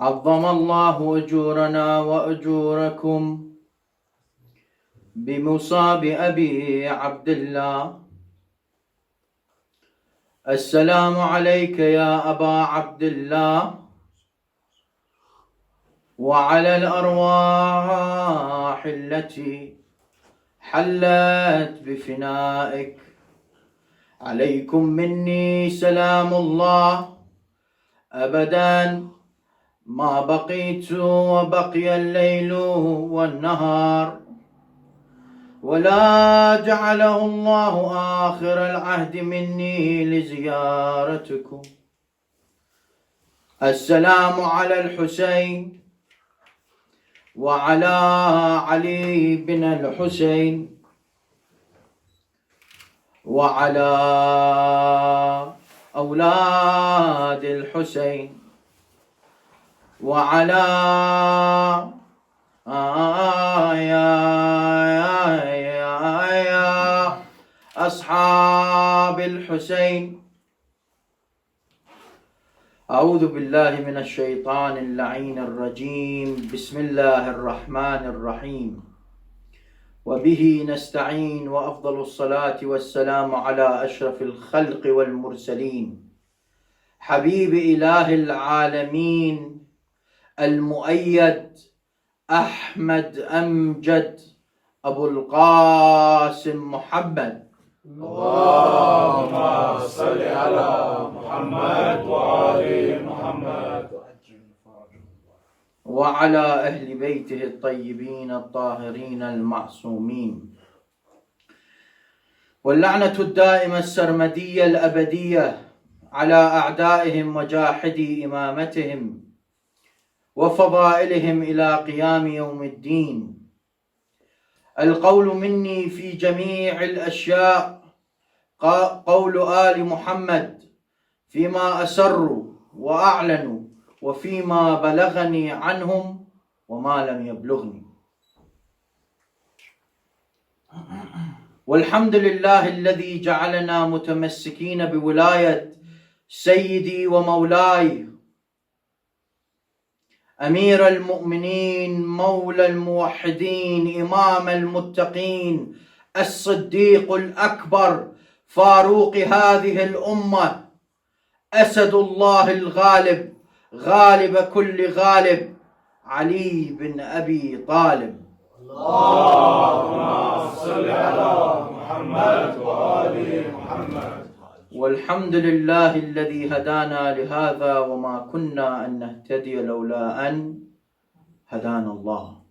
عظم الله أجورنا وأجوركم بمصاب أبي عبد الله. السلام عليك يا أبا عبد الله وعلى الأرواح التي حلت بفنائك. عليكم مني سلام الله أبدا ما بقيت وبقي الليل والنهار، ولا جعله الله آخر العهد مني لزيارتكم. السلام على الحسين وعلى علي بن الحسين وعلى أولاد الحسين وعلى أصحاب الحسين. أعوذ بالله من الشيطان اللعين الرجيم. بسم الله الرحمن الرحيم. وبه نستعين، وأفضل الصلاة والسلام على أشرف الخلق والمرسلين، حبيب إله العالمين المؤيد أحمد أمجد أبو القاسم محمد. اللهم صل على محمد وآل محمد وعلى أهل بيته الطيبين الطاهرين المعصومين، واللعنة الدائمة السرمدية الأبدية على أعدائهم وجاحدي إمامتهم وفضائلهم إلى قيام يوم الدين. القول مني في جميع الأشياء قول آل محمد فيما أسروا وأعلنوا وفيما بلغني عنهم وما لم يبلغني. والحمد لله الذي جعلنا متمسكين بولاية سيدي ومولاي أمير المؤمنين مولى الموحدين إمام المتقين الصديق الأكبر فاروق هذه الأمة، أسد الله الغالب غالب كل غالب، علي بن أبي طالب. اللهم صل على محمد وآل محمد. والحمد لله الذي هدانا لهذا وما كنا أن نهتدي لولا أن هدانا الله.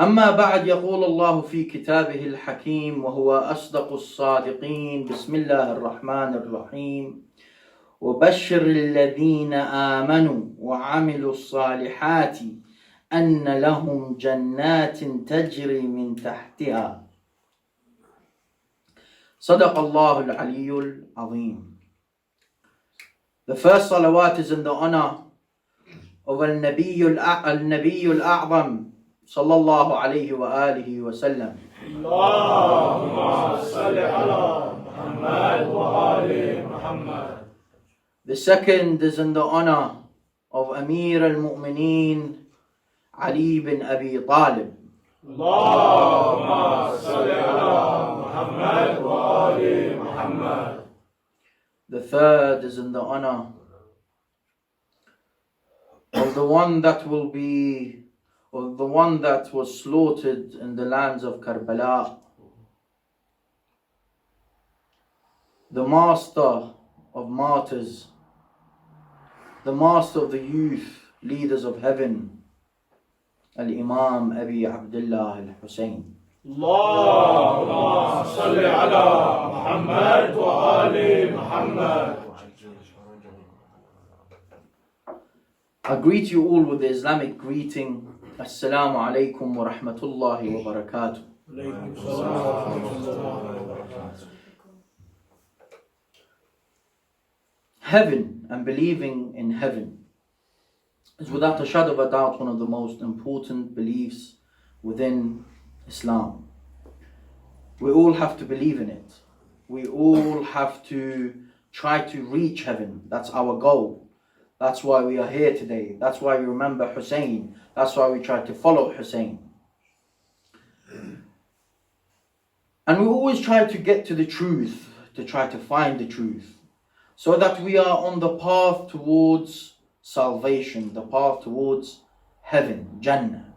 أما بعد، يقول الله في كتابه الحكيم وهو أصدق الصادقين. بسم الله الرحمن الرحيم. وبشر الذين آمنوا وعملوا الصالحات أن لهم جنات تجري من تحتها. صدق الله العلي العظيم. The first salawat is in the honor of al-Nabiy al-A'zam sallallahu alayhi wa alihi wa sallam. اللهم صل على محمد وآل محمد. The second is in the honor of Amir al-Mu'mineen Ali bin Abi Talib. اللهم صل على محمد وآل محمد. The third is in the honor of the one that will be, of the one that was slaughtered in the lands of Karbala, the master of martyrs, the master of the youth leaders of heaven, Al-Imam Abi Abdullah al-Husayn. اللهم صل على محمد وآل محمد. I greet you all with the Islamic greeting. Assalamu alaikum wa rahmatullahi wa barakatuh. Heaven and believing in heaven is without a shadow of a doubt one of the most important beliefs within Islam. We all have to believe in it. We all have to try to reach heaven. That's our goal. That's why we are here today. That's why we remember Hussein. That's why we try to follow Hussein. And we always try to get to the truth, to try to find the truth, so that we are on the path towards salvation, the path towards heaven, Jannah.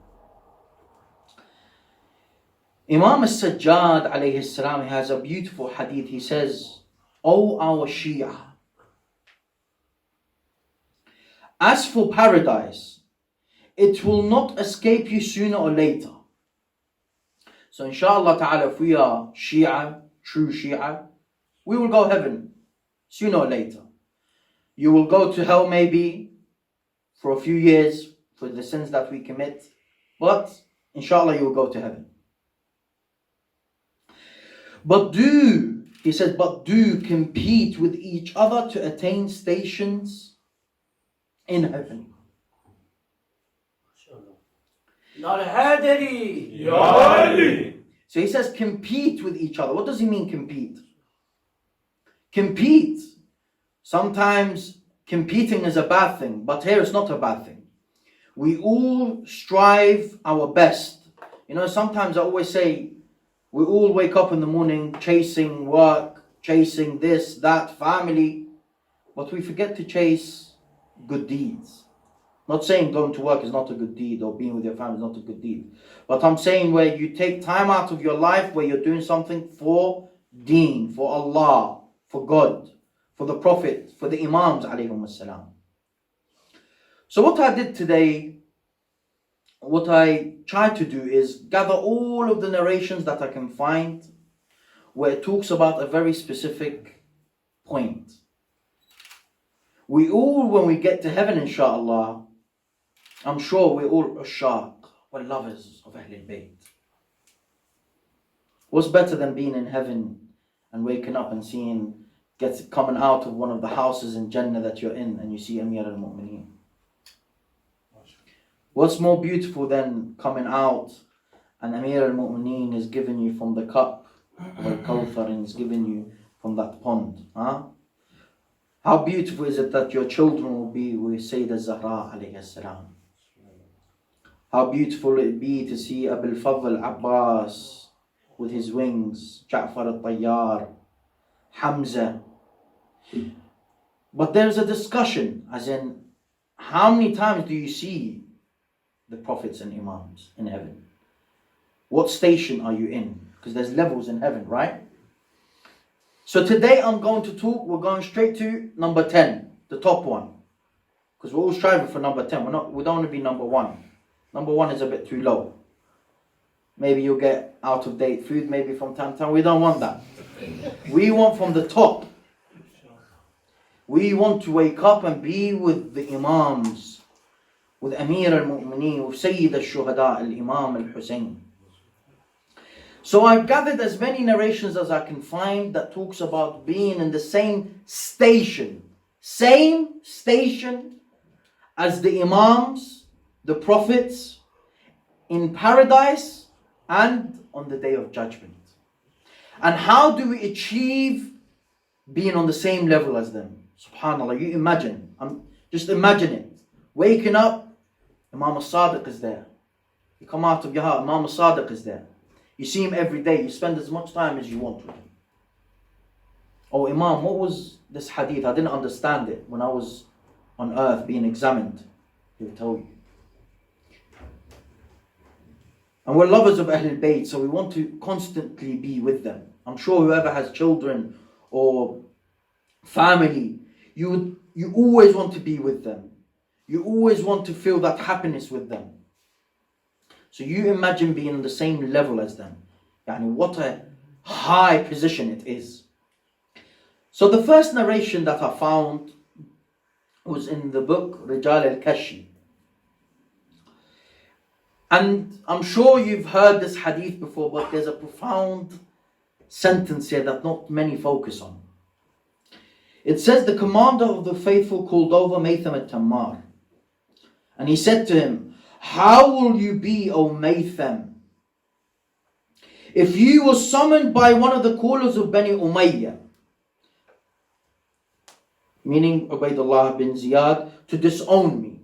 Imam al-Sajjad alayhi salam, he has a beautiful hadith. He says, "O our Shi'a, as for paradise, it will not escape you sooner or later." So inshallah ta'ala, if we are Shi'a, true Shi'a, we will go heaven sooner or later. You will go to hell maybe for a few years for the sins that we commit, but inshallah you will go to heaven. But do compete with each other to attain stations in heaven. So he says compete with each other. What does he mean compete? Compete. Sometimes competing is a bad thing, but here it's not a bad thing. We all strive our best. You know, sometimes I always say, we all wake up in the morning chasing work, chasing this, that, family, but we forget to chase good deeds. Not saying going to work is not a good deed or being with your family is not a good deed. But I'm saying where you take time out of your life where you're doing something for Deen, for Allah, for God, for the Prophet, for the Imams alayhim as-salam. So what I did today, what I tried to do is gather all of the narrations that I can find where it talks about a very specific point. We all, when we get to heaven inshallah, I'm sure we're all ushaq, we're lovers of Ahlul Bayt. What's better than being in heaven and waking up and seeing, coming out of one of the houses in Jannah that you're in and you see Amir al-Mu'mineen? What's more beautiful than coming out and Amir al-Mu'mineen is giving you from the cup of al-Kawthar and is giving you from that pond? Huh? How beautiful is it that your children will be with Sayyidah Zahra alayhi salam? How beautiful it would be to see Abul Fadl Abbas with his wings, Ja'far al-Tayyar, Hamza. But there's a discussion, as in, how many times do you see the prophets and Imams in heaven? What station are you in? Because there's levels in heaven, right? So today we're going straight to number 10, the top one. Because we're all striving for number 10. We don't want to be number 1. Number 1 is a bit too low. Maybe you'll get out of date food maybe from time to time. We don't want that. We want from the top. We want to wake up and be with the Imams, with Amir al-Mu'mineen, with Sayyid al-Shuhada, al-Imam al-Hussein. So I've gathered as many narrations as I can find that talks about being in the same station as the Imams, the Prophets, in paradise and on the Day of Judgment. And how do we achieve being on the same level as them? Subhanallah, you imagine, just imagine it. Waking up, Imam al-Sadiq is there. You come out of your heart, Imam al-Sadiq is there. You see him every day, you spend as much time as you want with him. Oh Imam, what was this hadith? I didn't understand it when I was on earth being examined. He will tell you. And we're lovers of Ahlul Bayt, so we want to constantly be with them. I'm sure whoever has children or family, you always want to be with them. You always want to feel that happiness with them. So you imagine being on the same level as them. Yani what a high position it is. So the first narration that I found was in the book Rijal al-Kashi. And I'm sure you've heard this hadith before, but there's a profound sentence here that not many focus on. It says, the commander of the faithful called over Maytham al-Tammar. And he said to him, how will you be, O Maytham, if you were summoned by one of the callers of Bani Umayyah? meaning Ubaydullah bin Ziyad, to disown me.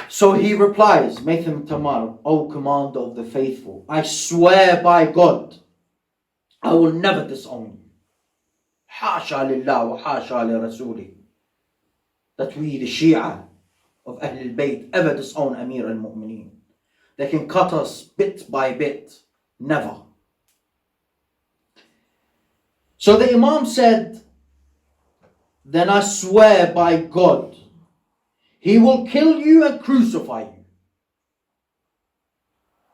So he replies, Maytham Tamar, O commander of the faithful, I swear by God, I will never disown you. Hasha lillah wa hasha li rasulih. That we, the Shi'a of Ahlul Bayt, ever disown Amir al-Mu'mineen. They can cut us bit by bit. Never. So the Imam said, then I swear by God, he will kill you and crucify you.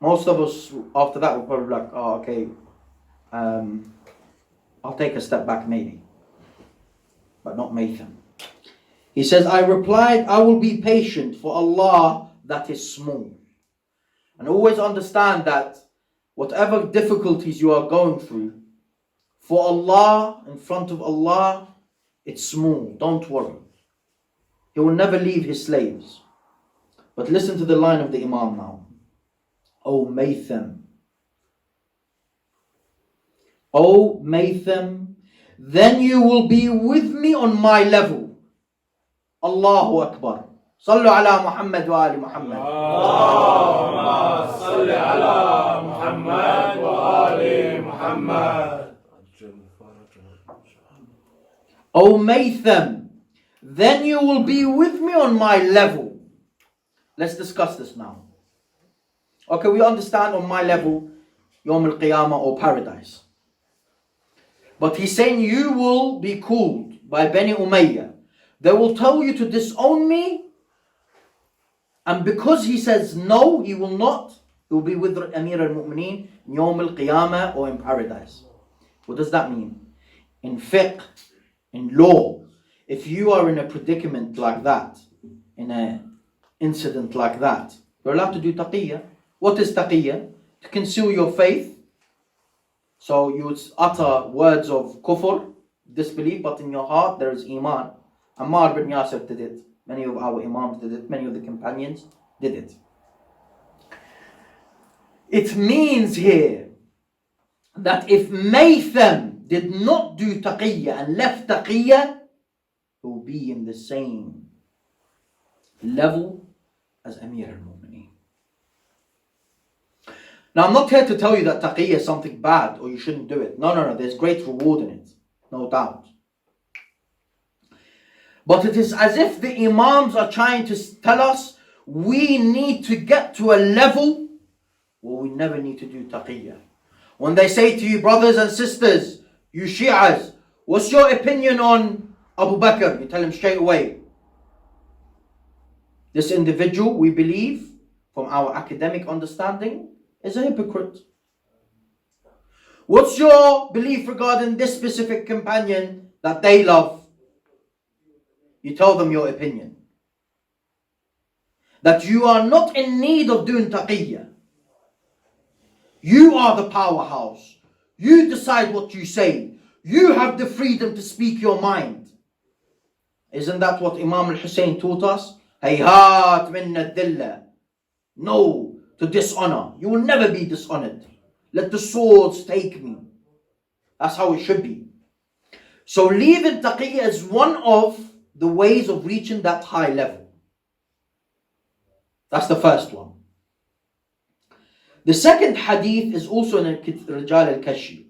Most of us after that will probably be like, oh, okay, I'll take a step back maybe. But not Maytham. He says, I replied, I will be patient for Allah that is small. And always understand that whatever difficulties you are going through, for Allah, in front of Allah, it's small. Don't worry. He will never leave his slaves. But listen to the line of the Imam now. O Maytham. O Maytham, then you will be with me on my level. Allahu Akbar. Sallu ala Muhammad wa ali Muhammad. Allahumma salli ala Muhammad wa ali Muhammad. O Maytham, then you will be with me on my level. Let's discuss this now. Okay, we understand on my level, Yawm al-Qiyamah or paradise. But he's saying you will be called by Bani Umayyah. They will tell you to disown me. And because he says no, he will not. He will be with Amir al-Mu'mineen in Yawm al-Qiyamah or in paradise. What does that mean? In fiqh, in law, if you are in a predicament like that, in an incident like that, you're allowed to do taqiyya. What is taqiyya? To conceal your faith. So you would utter words of kufr, disbelief, but in your heart there is iman. Ammar bin Yasir did it. Many of our Imams did it. Many of the companions did it. It means here that if Maytham did not do taqiyya and left taqiyya, he will be in the same level as Amir al-Mu'mineen. Now I'm not here to tell you that taqiyya is something bad or you shouldn't do it. No. There's great reward in it. No doubt. But it is as if the Imams are trying to tell us we need to get to a level where we never need to do taqiyya. When they say to you, brothers and sisters, you Shi'as, what's your opinion on Abu Bakr? You tell him straight away, this individual, we believe, from our academic understanding, is a hypocrite. What's your belief regarding this specific companion that they love? You tell them your opinion. That you are not in need of doing taqiyya. You are the powerhouse. You decide what you say. You have the freedom to speak your mind. Isn't that what Imam al-Hussein taught us? Hayhat minna dhilla. No to dishonor. You will never be dishonored. Let the swords take me. That's how it should be. So leaving taqiyya is one of the ways of reaching that high level. That's the first one. The second hadith is also in Rijal al-Kashi.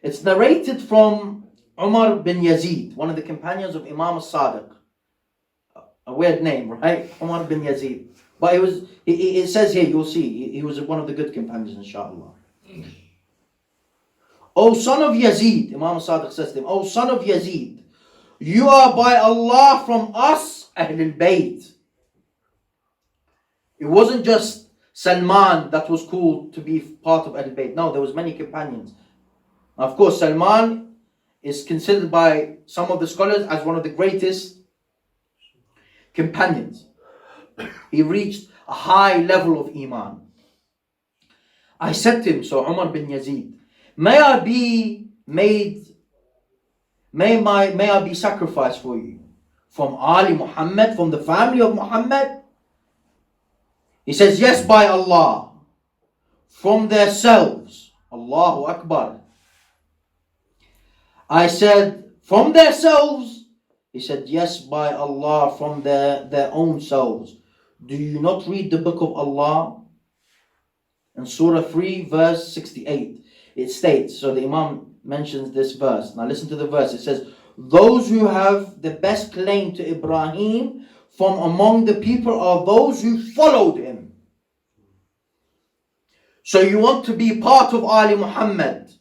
It's narrated from Umar bin Yazid, one of the companions of Imam al-Sadiq. A weird name, right? Umar bin Yazid. But it says here, you'll see, he was one of the good companions, inshallah. O son of Yazid, Imam al-Sadiq says to him, O son of Yazid, you are by Allah from us, Ahlul Bayt. It wasn't just Salman that was called to be part of Ahlul Bayt. No, there was many companions. Now, of course, Salman is considered by some of the scholars as one of the greatest companions. He reached a high level of Iman. I said to him, so Umar bin Yazid, may I be sacrificed for you from Ali Muhammad, from the family of Muhammad? He says, yes, by Allah. From their selves. Allahu Akbar. I said, from their selves? He said, yes, by Allah, from their own selves. Do you not read the book of Allah? In Surah 3, verse 68, it states, so the Imam mentions this verse. Now listen to the verse. It says, those who have the best claim to Ibrahim from among the people are those who followed him. So you want to be part of Ali Muhammad.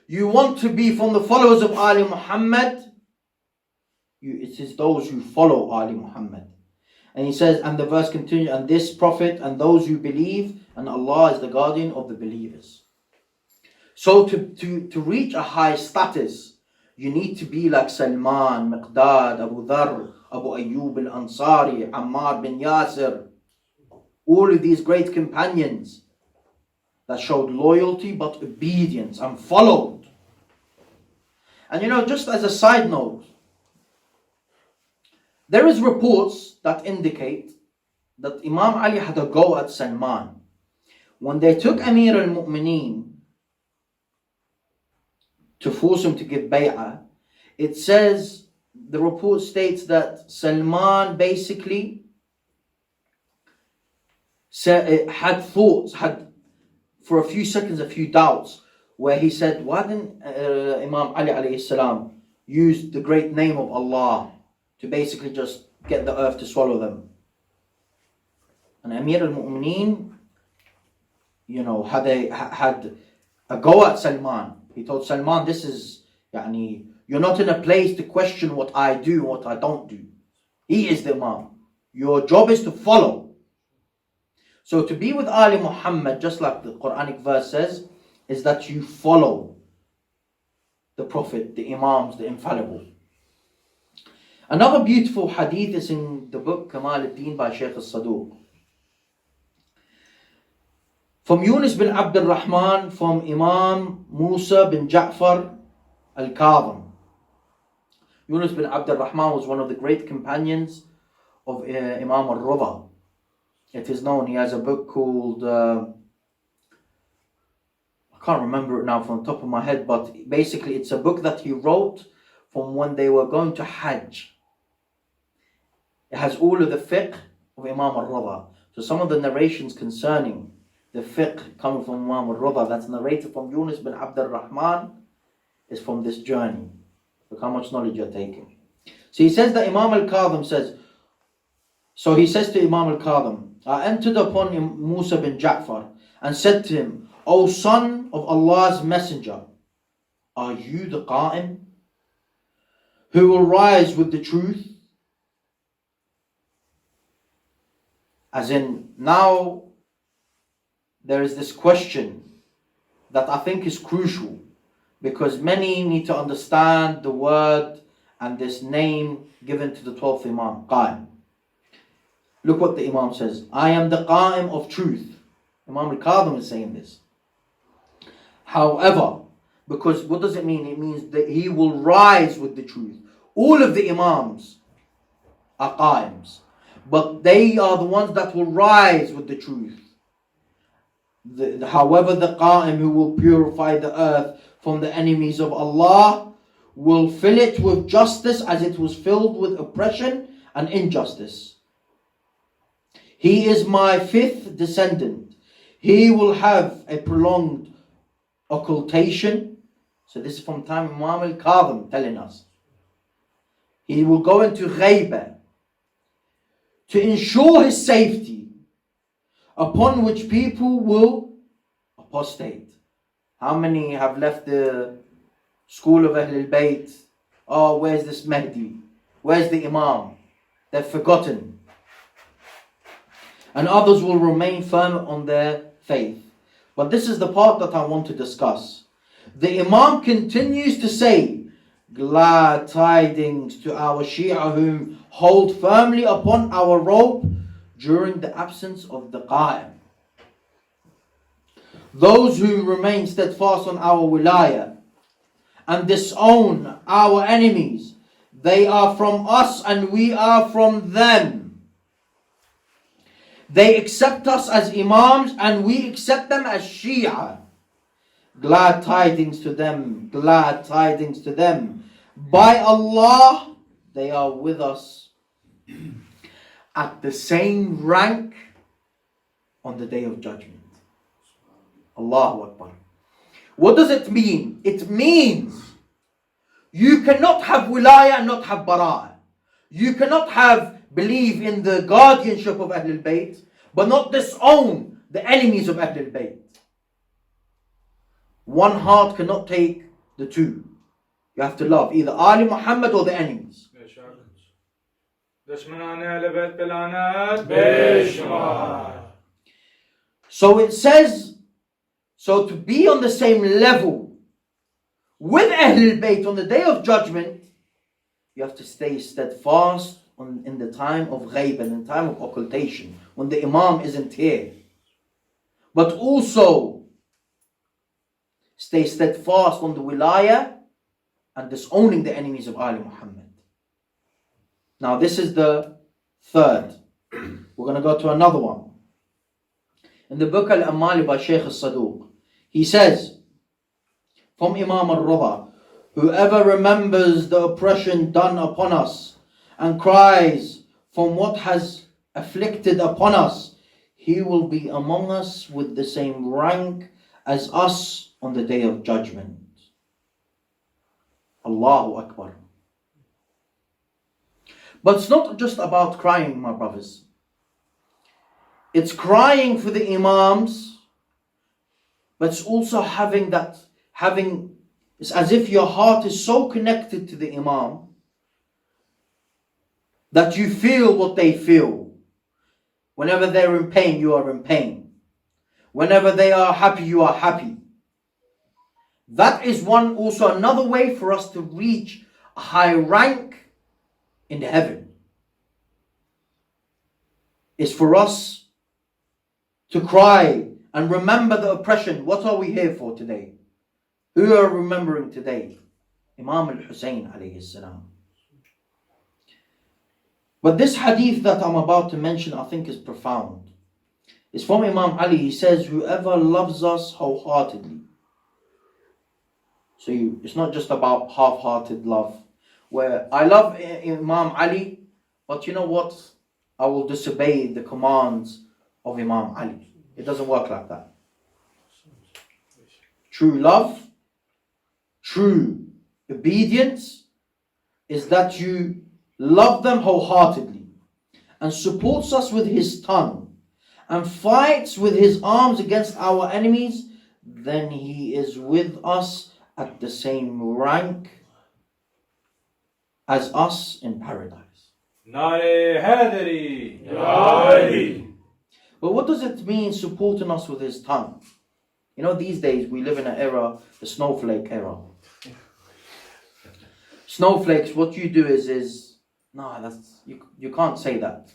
You want to be from the followers of Ali Muhammad. It is those who follow Ali Muhammad. And he says, and the verse continues, and this prophet and those who believe, and Allah is the guardian of the believers. So to reach a high status, you need to be like Salman, Miqdad, Abu Dharr, Abu Ayyub al-Ansari, Ammar bin Yasir. All of these great companions that showed loyalty but obedience and followed. And just as a side note, there is reports that indicate that Imam Ali had a go at Salman. When they took Amir al-Mu'mineen to force him to give bay'ah, it says, the report states that Salman basically had for a few seconds a few doubts, where he said, why didn't Imam Ali alayhi salam use the great name of Allah to basically just get the earth to swallow them? And Amir al-Mu'mineen, had a go at Salman. He told Salman, this is, you're not in a place to question what I do and what I don't do. He is the Imam. Your job is to follow. So to be with Ali Muhammad, just like the Quranic verse says, is that you follow the Prophet, the Imams, the infallible. Another beautiful hadith is in the book Kamal al-Din by Shaykh al-Saduq. From Yunus bin Abdul Rahman, from Imam Musa bin Ja'far al-Kadhim. Yunus bin Abdul Rahman was one of the great companions of Imam al-Rida. It is known, he has a book called, I can't remember it now from the top of my head, but basically it's a book that he wrote from when they were going to Hajj. It has all of the fiqh of Imam al-Rida. So some of the narrations concerning the fiqh coming from Imam al-Rida that's narrated from Yunus bin Abdul Rahman is from this journey. Look how much knowledge you're taking. So he says that Imam al-Kadhim says, so he says to Imam al-Kadhim, I entered upon Musa bin Ja'far and said to him, O son of Allah's messenger, are you the Qa'im who will rise with the truth? As in, now there is this question that I think is crucial, because many need to understand the word and this name given to the 12th Imam, Qa'im. Look what the Imam says. I am the Qa'im of truth. Imam al-Kadhim is saying this. However, because what does it mean? It means that he will rise with the truth. All of the Imams are Qa'ims, but they are the ones that will rise with the truth. However, the Qa'im who will purify the earth from the enemies of Allah will fill it with justice as it was filled with oppression and injustice. He is my fifth descendant. He will have a prolonged occultation. So this is from time Imam al-Kadhim telling us. He will go into ghaibah to ensure his safety, upon which people will apostate. How many have left the school of Ahlul Bayt? Oh, where's this Mahdi? Where's the Imam? They've forgotten. And others will remain firm on their faith. But this is the part that I want to discuss. The Imam continues to say, glad tidings to our Shi'a whom hold firmly upon our rope during the absence of the Qa'im. Those who remain steadfast on our wilayah and disown our enemies, they are from us and we are from them. They accept us as Imams and we accept them as Shi'a. Glad tidings to them, glad tidings to them. By Allah, they are with us at the same rank on the day of judgment. Allahu Akbar. What does it mean? It means you cannot have wilayah and not have bara'ah. You cannot believe in the guardianship of Ahlul Bayt, but not disown the enemies of Ahlul Bayt. One heart cannot take the two. You have to love either Ali Muhammad or the enemies. So it says, so to be on the same level with Ahlul Bayt on the day of judgment, you have to stay steadfast in the time of ghaib and in the time of occultation, when the Imam isn't here. But also stay steadfast on the wilayah and disowning the enemies of Ali Muhammad. Now this is the third. We're going to go to another one. In the book Al-Amali by Shaykh al-Saduq, he says, from Imam al-Rida, whoever remembers the oppression done upon us and cries from what has afflicted upon us, he will be among us with the same rank as us on the day of judgment. Allahu Akbar. But it's not just about crying, my brothers. It's crying for the Imams, but it's also it's as if your heart is so connected to the Imam that you feel what they feel. Whenever they're in pain, you are in pain. Whenever they are happy, you are happy. That is also another way for us to reach a high rank in heaven. Is for us to cry and remember the oppression. What are we here for today? Who are remembering today? Imam al-Hussein alayhi salam. But this hadith that I'm about to mention, I think is profound. It's from Imam Ali. He says, whoever loves us wholeheartedly. So it's not just about half-hearted love, where I love Imam Ali, but you know what? I will disobey the commands of Imam Ali. It doesn't work like that. True love, true obedience is that you love them wholeheartedly and supports us with his tongue and fights with his arms against our enemies, then he is with us at the same rank as us in paradise. But what does it mean supporting us with his tongue? You know, these days we live in an era, the snowflake era. Snowflakes, what you do is you can't say that.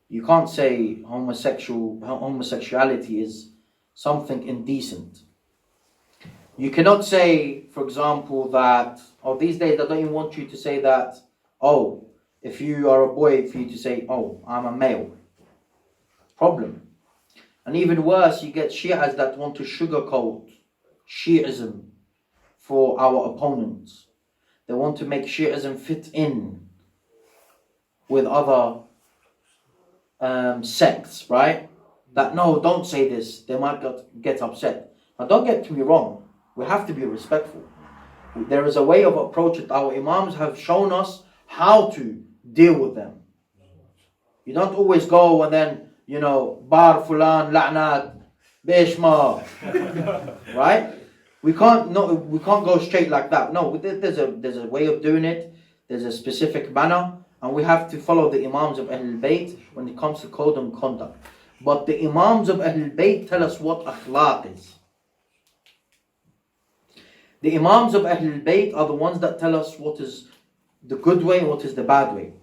You can't say homosexuality is something indecent. You cannot say, for example, that, these days I don't even want you to say that, if you are a boy, for you to say, I'm a male. Problem. And even worse, you get Shi'as that want to sugarcoat Shi'ism for our opponents. They want to make Shi'ism fit in with other sects, right? That, no, don't say this. They might get upset. Now, don't get me wrong. We have to be respectful. There is a way of approach that our Imams have shown us how to deal with them. You don't always go and then, bar fulan, la'nat, bishma. Right? We can't go straight like that. No, there's a way of doing it. There's a specific manner. And we have to follow the Imams of Ahlul Bayt when it comes to code and conduct. But the Imams of Ahlul Bayt tell us what akhlaq is. The Imams of Ahlul Bayt are the ones that tell us what is the good way and what is the bad way.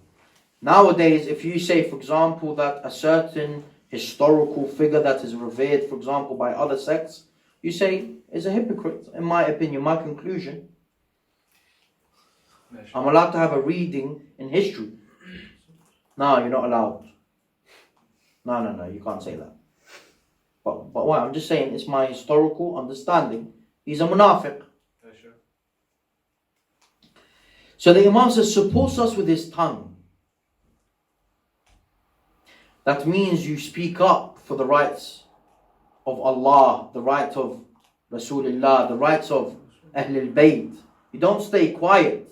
Nowadays, if you say, for example, that a certain historical figure that is revered, for example, by other sects, you say is a hypocrite, in my opinion, my conclusion. I'm allowed to have a reading in history. No, you're not allowed. No, you can't say that. But why? I'm just saying it's my historical understanding. He's a munafiq. So the Imam says, supports us with his tongue. That means you speak up for the rights of Allah, the right of Rasulullah, the rights of Ahlul Bayt. You don't stay quiet.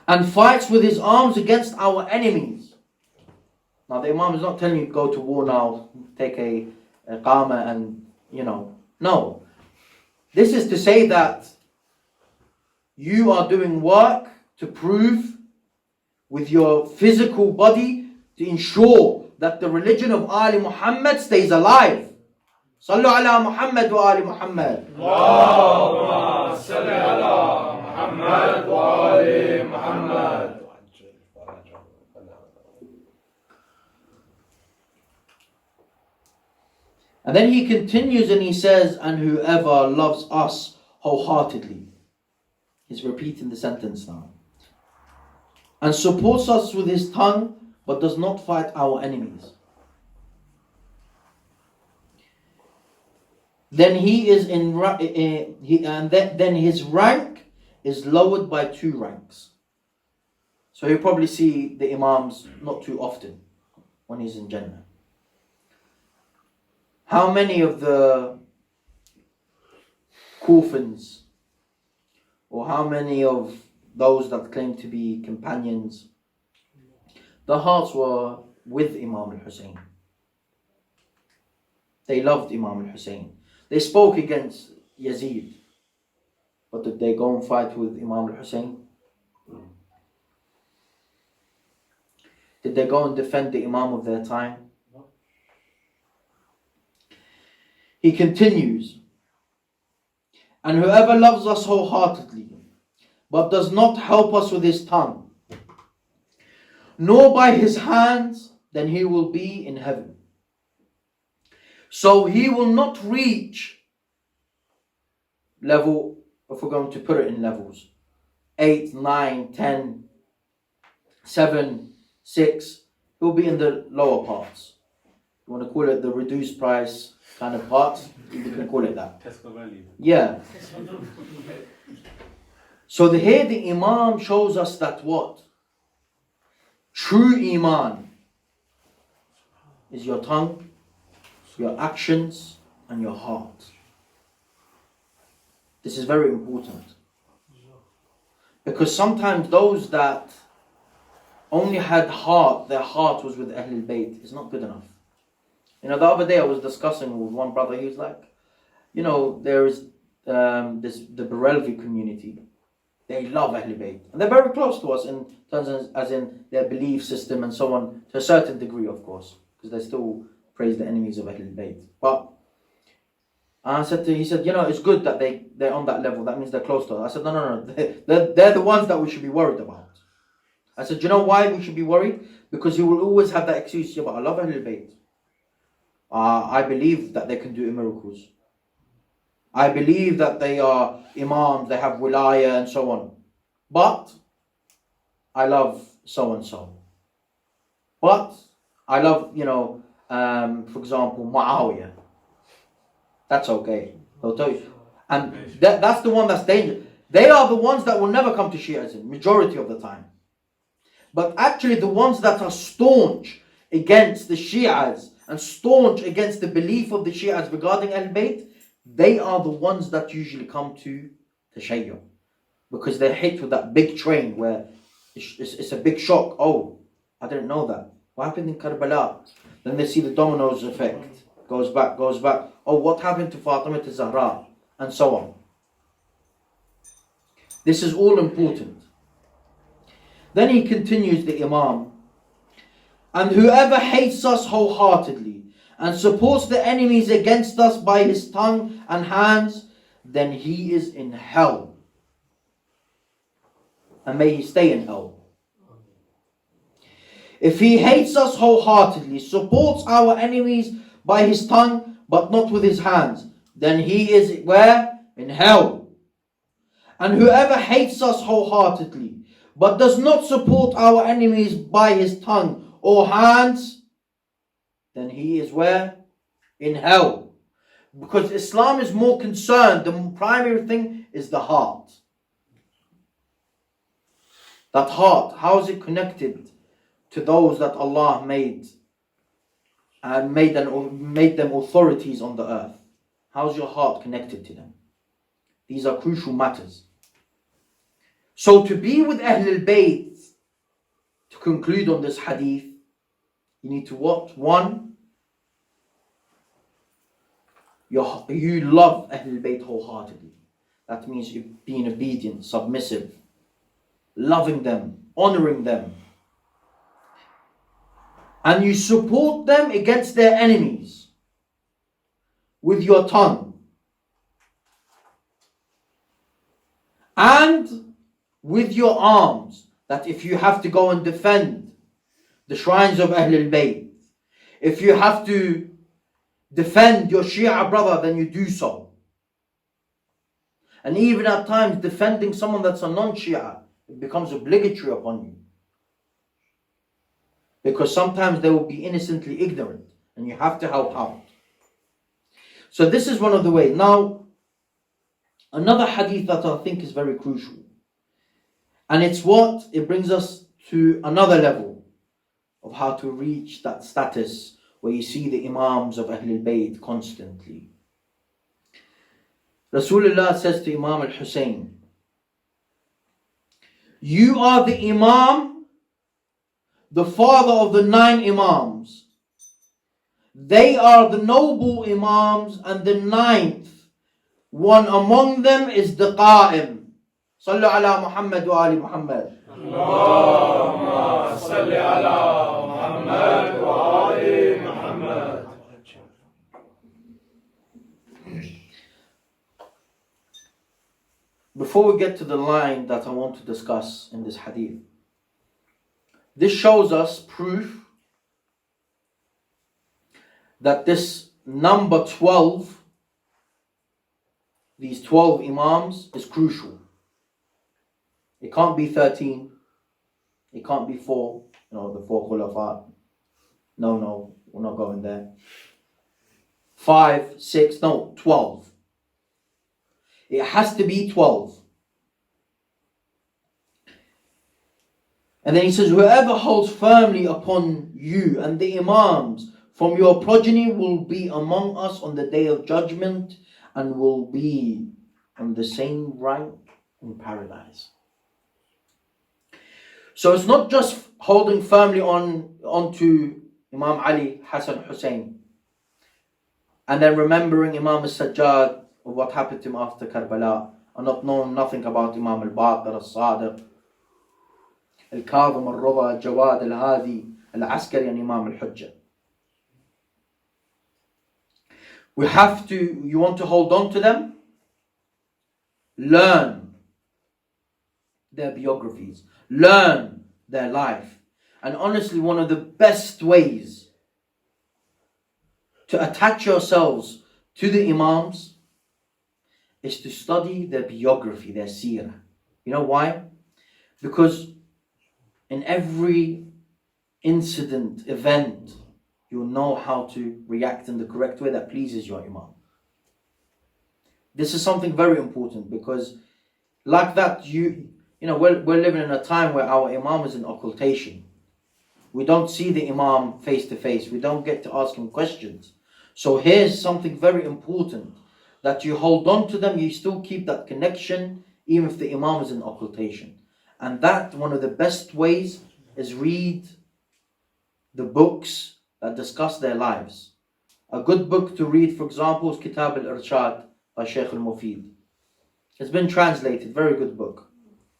And fights with his arms against our enemies. Now the Imam is not telling you go to war now, take a qama and, no. This is to say that you are doing work to prove with your physical body to ensure that the religion of Ali Muhammad stays alive. Sallu ala Muhammad wa Ali Muhammad. Allahumma salli ala Muhammad wa Ali Muhammad. And then he continues and he says, and whoever loves us wholeheartedly. He's repeating the sentence now. And supports us with his tongue, but does not fight our enemies. Then then his rank is lowered by 2 ranks. So you'll probably see the Imams not too often when he's in Jannah. How many of the Kufans, or how many of those that claim to be companions, the hearts were with Imam al-Hussein. They loved Imam al-Hussein. They spoke against Yazid. But did they go and fight with Imam al-Hussein? Did they go and defend the Imam of their time? No. He continues, and whoever loves us wholeheartedly, but does not help us with his tongue, nor by his hands, then he will be in heaven. So he will not reach level, if we're going to put it in levels, 8, 9, 10, 7, 6. He'll be in the lower parts. You want to call it the reduced price kind of parts, you can call it that. Yeah. So here the Imam shows us that what? True Iman is your tongue, your actions, and your heart. This is very important. Because sometimes those that only had heart, their heart was with Ahlul Bayt, is not good enough. The other day I was discussing with one brother, he was like, there is the Barelvi community. They love Ahlul Bayt. And they're very close to us in terms of, as in their belief system and so on, to a certain degree, of course, because they still praise the enemies of Ahlul Bayt. But he said, it's good that they're on that level. That means they're close to us. I said, no. They're the ones that we should be worried about. I said, why we should be worried? Because you will always have that excuse, but I love Ahlul Bayt. I believe that they can do miracles. I believe that they are Imams, they have wilaya and so on. But I love so and so. But I love, for example, Muawiyah. That's okay. They'll tell you. And that's the one that's dangerous. They are the ones that will never come to Shi'ism, majority of the time. But actually the ones that are staunch against the Shi'as and staunch against the belief of the Shi'as regarding Al-Bayt, they are the ones that usually come to Tashayyu. Because they're hit with that big train where it's a big shock. Oh, I didn't know that. What happened in Karbala? Then they see the dominoes effect. Goes back. Oh, what happened to Fatima to Zahra? And so on. This is all important. Then he continues, the Imam, and whoever hates us wholeheartedly and supports the enemies against us by his tongue and hands, then he is in hell. And may he stay in hell. If he hates us wholeheartedly, supports our enemies by his tongue, but not with his hands, then he is where? In hell. And whoever hates us wholeheartedly, but does not support our enemies by his tongue or hands, then he is where? In hell. Because Islam is more concerned, the primary thing is the heart. That heart, how is it connected to those that Allah made and made them authorities on the earth? How's your heart connected to them? These are crucial matters. So to be with Ahlul Bayt, to conclude on this hadith, you need to what? One, you love Ahlul Bayt wholeheartedly. That means you're being obedient, submissive, loving them, honoring them. And you support them against their enemies with your tongue and with your arms. That if you have to go and defend the shrines of Ahlul Bayt, if you have to defend your Shi'a brother, then you do so. And even at times defending someone that's a non-Shi'a, it becomes obligatory upon you. Because sometimes they will be innocently ignorant and you have to help out. So this is one of the ways. Now, another hadith that I think is very crucial. And it brings us to another level of how to reach that status where you see the Imams of Ahlul Bayt constantly. Rasulullah says to Imam al-Hussein, you are the Imam, the father of the 9 Imams. They are the noble Imams, and the 9th one among them is the Qa'im. Sallu ala Muhammad wa ali Muhammad. Allahumma salli ala Muhammad wa ali Muhammad. Before we get to the line that I want to discuss in this hadith, this shows us proof that this number 12, these 12 Imams, is crucial. It can't be 13. It can't be 4. The 4 Khulafa. No, we're not going there. 5, 6, no, 12. It has to be 12. And then he says, whoever holds firmly upon you and the Imams from your progeny will be among us on the day of judgment and will be on the same rank in paradise. So it's not just holding firmly onto Imam Ali, Hassan, Hussein, and then remembering Imam al-Sajjad of what happened to him after Karbala, and not knowing nothing about Imam al-Baqir, al-Sadiq, al-Kadhim, al-Rida, al-Jawad, al-Hadi, al-Askari, and Imam al-Hujjah. You want to hold on to them? Learn their biographies. Learn their life. And honestly, one of the best ways to attach yourselves to the Imams is to study their biography, their seerah. You know why? Because in every incident, event, you'll know how to react in the correct way that pleases your Imam. This is something very important, because like that, we're living in a time where our Imam is in occultation. We don't see the Imam face to face. We don't get to ask him questions. So here's something very important, that you hold on to them, you still keep that connection, even if the Imam is in occultation. And that, one of the best ways is read the books that discuss their lives. A good book to read, for example, is Kitab al-Irshad by Shaykh al-Mufid. It's been translated, very good book.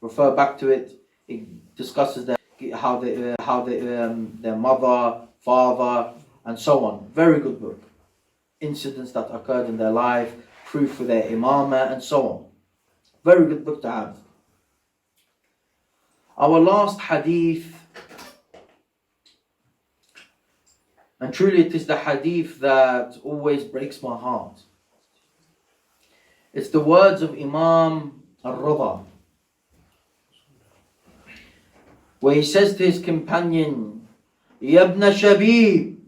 Refer back to it. It discusses their mother, father, and so on. Very good book. Incidents that occurred in their life, proof for their imamah, and so on. Very good book to have. Our last hadith, and truly it is the hadith that always breaks my heart. It's the words of Imam al-Rida, where he says to his companion, Ya ibn Shabib,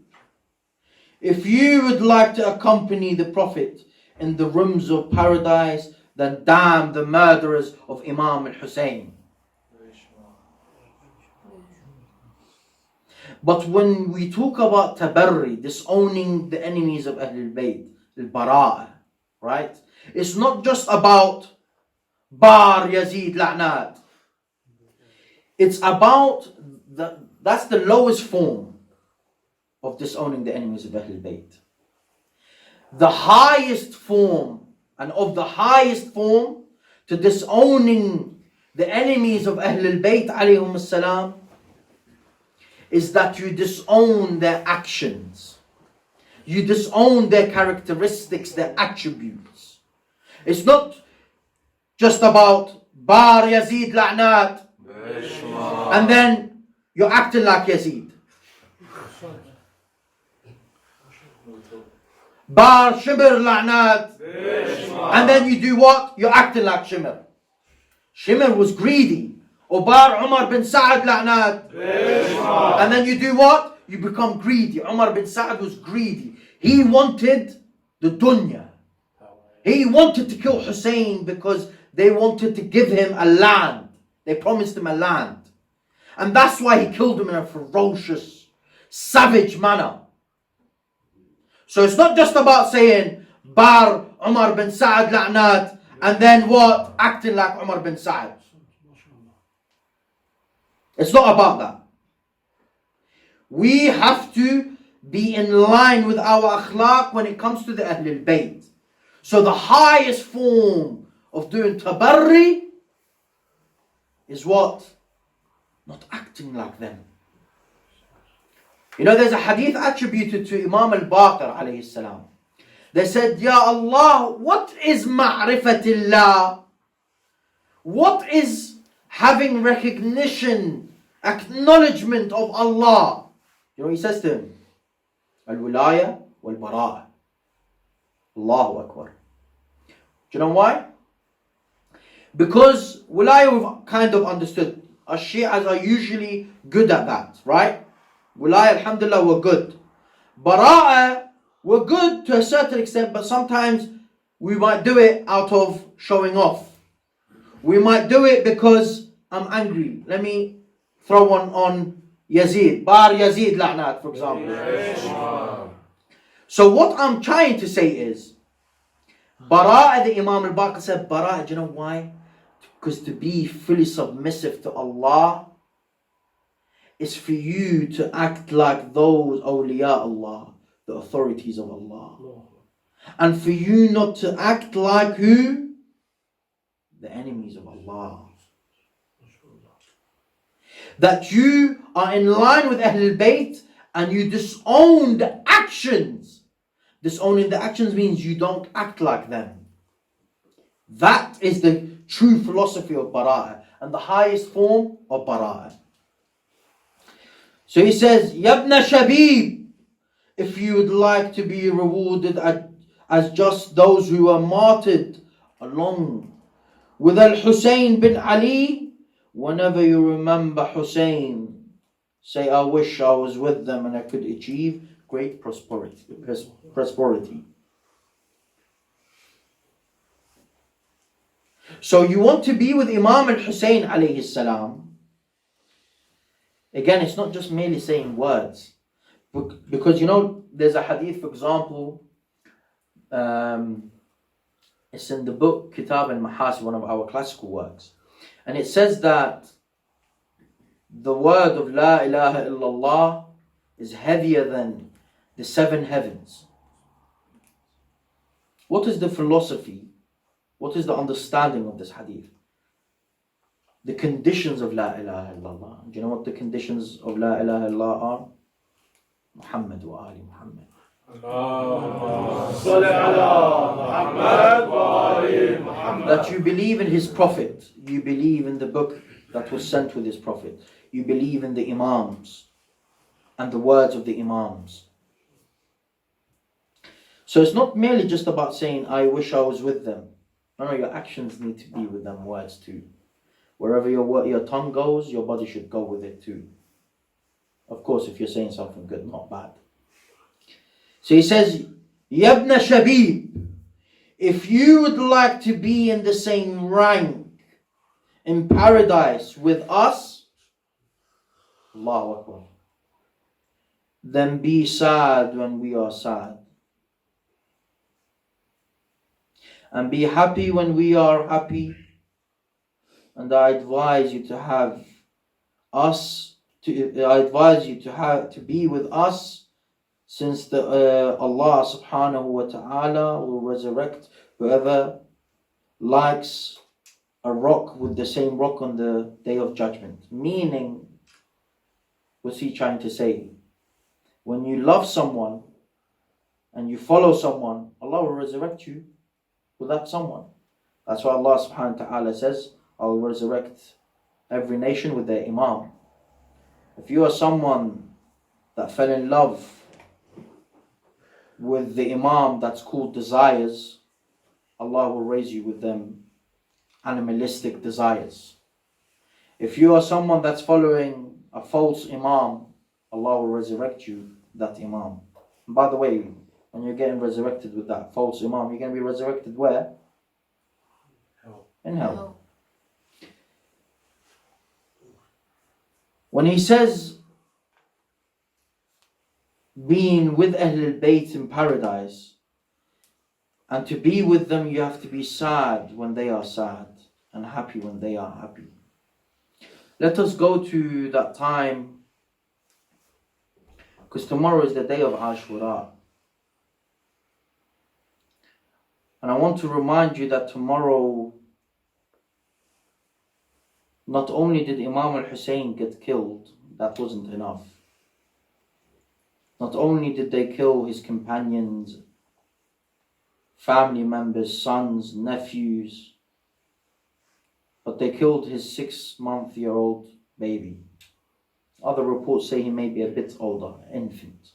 if you would like to accompany the Prophet in the rooms of paradise, then damn the murderers of Imam al-Hussein. But when we talk about tabarri, disowning the enemies of Ahlul Bayt, al-Bara'ah, right? It's not just about Bar Yazid La'nat. It's about, that's the lowest form of disowning the enemies of Ahlul Bayt. The highest form, and of the highest form, to disowning the enemies of Ahlul Bayt alayhum as-salam, is that you disown their actions. You disown their characteristics, their attributes. It's not just about Bar Yazid La'nat and then you're acting like Yazid. Bar Shimr La'nat and then you do what? You're acting like Shimr. Shimr was greedy. Or Bar Umar bin Sa'ad La'nat and then you do what? You become greedy. Umar bin Sa'ad was greedy. He wanted the dunya. He wanted to kill Hussein because they wanted to give him a land. They promised him a land. And that's why he killed him in a ferocious, savage manner. So it's not just about saying Bar Umar bin Sa'ad La'nat and then what? Acting like Umar bin Sa'ad. It's not about that. We have to be in line with our akhlaq when it comes to the Ahlul Bayt. So the highest form of doing tabarri is what? Not acting like them. You know, there's a hadith attributed to Imam al-Baqir alayhi salam. They said, Ya Allah, what is ma'rifatillah? What is having recognition, acknowledgement of Allah? You know what he says to him? Al-wilaya wal-bara'ah. Allahu Akbar. Do you know why? Because wilaya we've kind of understood. Our Shi'as are usually good at that, right? Wilaya, alhamdulillah, we're good. Bara'ah, we're good to a certain extent, but sometimes we might do it out of showing off. We might do it because I'm angry. Let me throw one on Yazid. Bar Yazid La'nat, for example. So what I'm trying to say is, Bara'ah, the Imam al-Baqir said, Bara'ah, do you know why? Because to be fully submissive to Allah is for you to act like those awliya Allah, the authorities of Allah. And for you not to act like who? The enemies of Allah. That you are in line with Ahlul Bayt and you disown the actions. Disowning the actions means you don't act like them. That is the true philosophy of Bara'ah and the highest form of Bara'ah. So he says, Yabna Shabib, if you would like to be rewarded as just those who are martyred along with Al-Hussein bin Ali, whenever you remember Hussein, say, I wish I was with them and I could achieve great prosperity. So you want to be with Imam al-Hussein alayhi salam. Again, it's not just merely saying words. Because you know, there's a hadith, for example, it's in the book Kitab al-Mahasi, one of our classical works. And it says that the word of La ilaha illallah is heavier than the 7 heavens. What is the philosophy? What is the understanding of this hadith? The conditions of La ilaha illallah. Do you know what the conditions of La ilaha illallah are? Muhammad wa Ali Muhammad. That you believe in his prophet. You believe in the book that was sent with his prophet. You believe in the Imams and the words of the Imams. So it's not merely just about saying, I wish I was with them. No, your actions need to be with them words too. Wherever your tongue goes, your body should go with it too. Of course, if you're saying something good, not bad. So he says, Yabna Shabib, if you would like to be in the same rank in paradise with us, Allahu Akbar. then be sad when we are sad. And be happy when we are happy. And I advise you to have us, I advise you to be with us, since Allah subhanahu wa ta'ala will resurrect whoever likes a rock with the same rock on the day of judgment. Meaning, what's he trying to say? When you love someone and you follow someone, Allah will resurrect you with that someone. That's why Allah subhanahu wa ta'ala says, I will resurrect every nation with their Imam. If you are someone that fell in love with the Imam that's called desires, Allah will raise you with them animalistic desires. If you are someone that's following a false Imam, Allah will resurrect you that Imam. And by the way, when you're getting resurrected with that false Imam, you're going to be resurrected where? Hell. In hell. When he says being with Ahlul Bayt in paradise, and to be with them you have to be sad when they are sad and happy when they are happy. Let us go to that time, because tomorrow is the day of Ashura. And I want to remind you that tomorrow, not only did Imam al-Hussein get killed, that wasn't enough. Not only did they kill his companions, family members, sons, nephews, but they killed his 6-month-old baby. Other reports say he may be a bit older, infant.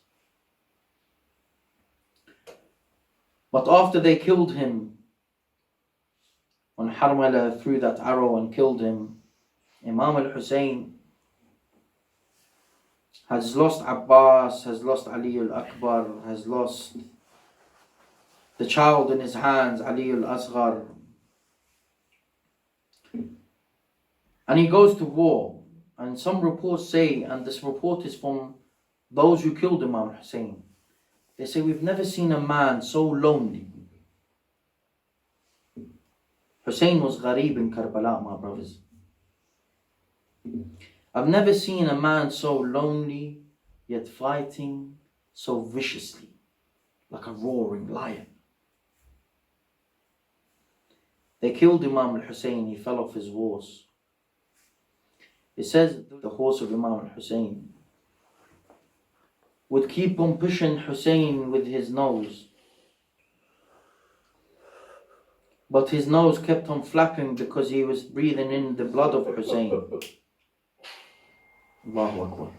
But after they killed him, when Harmala threw that arrow and killed him, Imam al-Hussein has lost Abbas, has lost Ali al-Akbar, has lost the child in his hands, Ali al-Asghar. And he goes to war. And some reports say, and this report is from those who killed Imam al-Hussein, they say, we've never seen a man so lonely. Hussein was gharib in Karbala, my brothers. I've never seen a man so lonely, yet fighting so viciously, like a roaring lion. They killed Imam al-Hussein, he fell off his horse. It says the horse of Imam al-Hussein would keep on pushing Hussein with his nose. But his nose kept on flapping because he was breathing in the blood of Hussein. Allahu Akbar.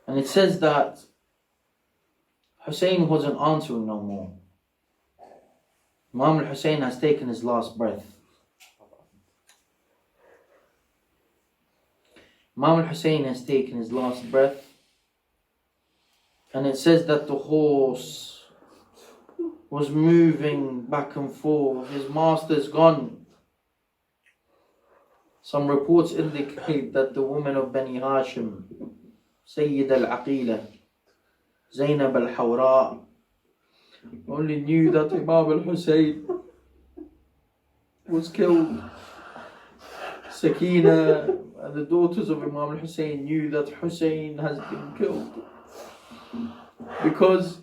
And it says that Hussein wasn't answering no more. Imam al-Hussein has taken his last breath. Imam al-Hussein has taken his last breath. And it says that the horse was moving back and forth. His master's gone. Some reports indicate that the woman of Bani Hashim, Sayyid al-Aqila, Zainab al-Hawra, only knew that Imam al-Hussein was killed. Sakina and the daughters of Imam al-Hussein knew that Hussein has been killed, because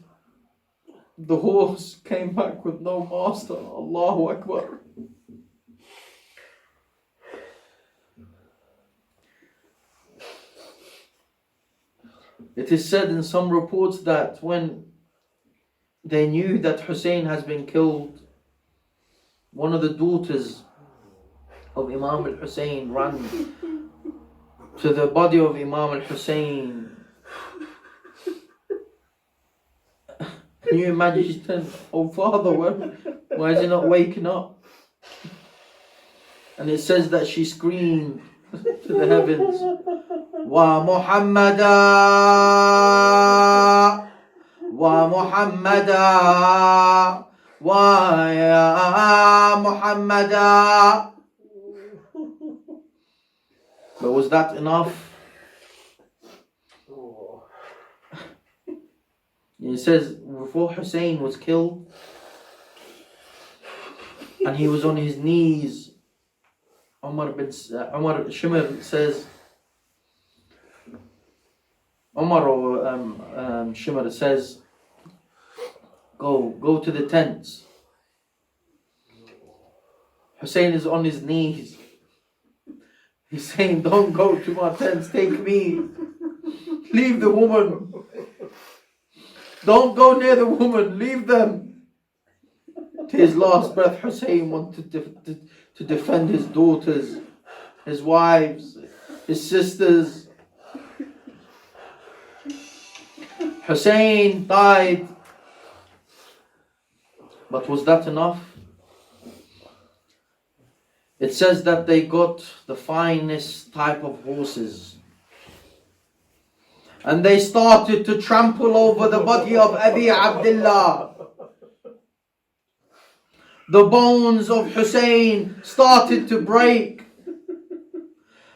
the horse came back with no master. Allahu Akbar. It is said in some reports that when they knew that Hussein has been killed, one of the daughters of Imam al-Hussein ran to the body of Imam al-Hussein. Can you imagine? She said, "Oh Father, why is he not waking up?" And it says that she screamed to the heavens, "Wa Muhammada, wa Muhammada, wa ya Muhammada." But was that enough? He says, before Hussein was killed, and he was on his knees, Umar Shimr says, Umar or Shimr says, go to the tents. Hussein is on his knees. He's saying, don't go to my tents, take me. Leave the woman. Don't go near the woman, leave them. To his last breath, Hussein wanted to defend his daughters, his wives, his sisters. Hussein died. But was that enough? It says that they got the finest type of horses. And they started to trample over the body of Abi Abdullah. The bones of Hussein started to break.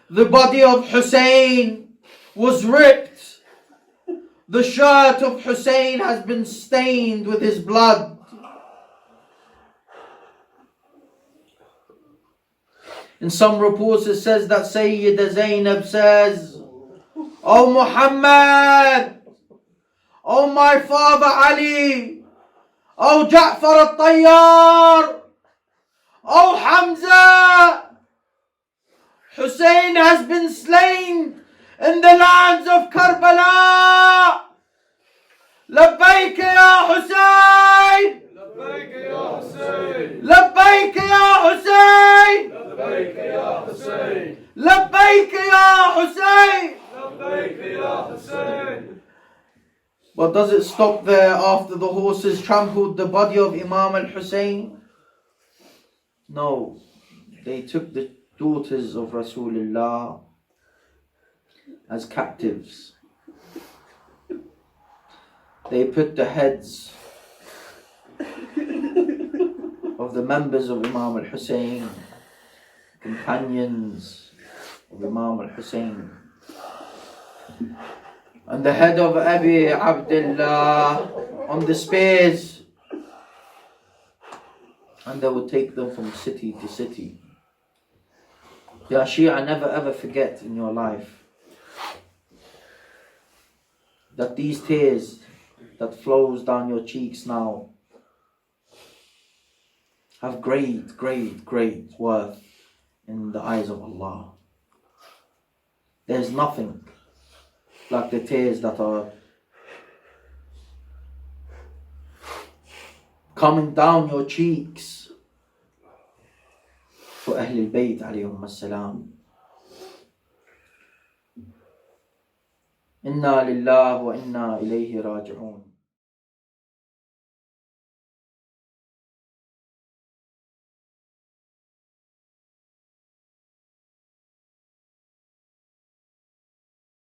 The body of Hussein was ripped. The shirt of Hussein has been stained with his blood. In some reports it says that Sayyida Zainab says, "Oh Muhammad, oh my father Ali, oh Ja'far al-Tayyar, oh Hamza, Hussein has been slain in the lands of Karbala. Labbaik ya Hussein, لبيك يا حسين Labbaik ya Hussein, لبيك يا حسين Labbaik ya Hussein." لبيك يا حسين. But does it stop there after the horses trampled the body of Imam al-Hussein? No. They took the daughters of Rasulullah as captives. They put the heads of the members of Imam al-Hussein, companions of Imam al-Hussein, and the head of Abi Abdullah on the spears, and they would take them from city to city. Ya Shi'a, never ever forget in your life that these tears that flows down your cheeks now have great, great, great worth in the eyes of Allah. There's nothing like the tears that are coming down your cheeks for Ahlul Bayt alayhim as-salam. Inna lillahi wa inna ilayhi raji'un.